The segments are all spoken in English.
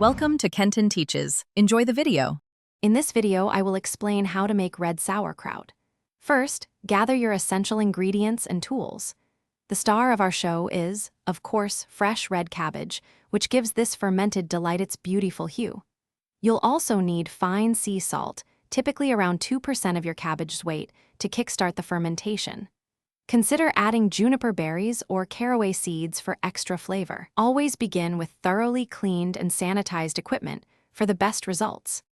Welcome to Kenton Teaches. Enjoy the video. In this video, I will explain how to make red sauerkraut. First, gather your essential ingredients and tools. The star of our show is, of course, fresh red cabbage, which gives this fermented delight its beautiful hue. You'll also need fine sea salt, typically around 2% of your cabbage's weight, to kickstart the fermentation. Consider adding juniper berries or caraway seeds for extra flavor. Always begin with thoroughly cleaned and sanitized equipment for the best results.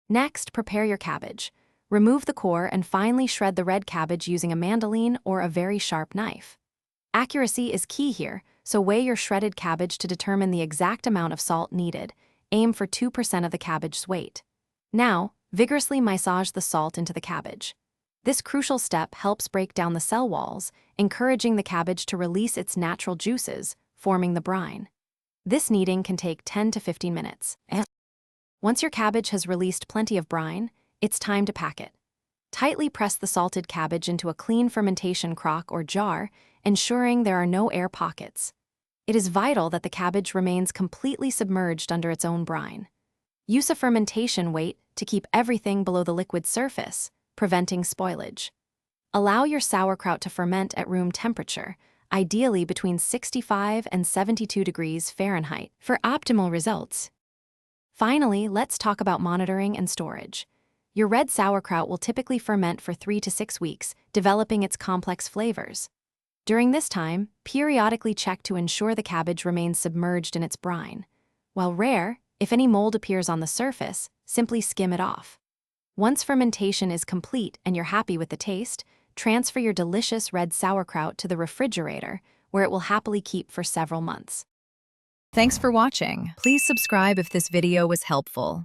Next, prepare your cabbage. Remove the core and finely shred the red cabbage using a mandolin or a very sharp knife. Accuracy is key here, so weigh your shredded cabbage to determine the exact amount of salt needed. Aim for 2% of the cabbage's weight. Now, vigorously massage the salt into the cabbage. This crucial step helps break down the cell walls, encouraging the cabbage to release its natural juices, forming the brine. This kneading can take 10 to 15 minutes. Once your cabbage has released plenty of brine, it's time to pack it. Tightly press the salted cabbage into a clean fermentation crock or jar, ensuring there are no air pockets. It is vital that the cabbage remains completely submerged under its own brine. Use a fermentation weight to keep everything below the liquid surface, preventing spoilage. Allow your sauerkraut to ferment at room temperature, ideally between 65 and 72 degrees Fahrenheit, for optimal results. Finally, let's talk about monitoring and storage. Your red sauerkraut will typically ferment for 3 to 6 weeks, developing its complex flavors. During this time, periodically check to ensure the cabbage remains submerged in its brine. While rare, if any mold appears on the surface, simply skim it off. Once fermentation is complete and you're happy with the taste, transfer your delicious red sauerkraut to the refrigerator, where it will happily keep for several months. Thanks for watching. Please subscribe if this video was helpful.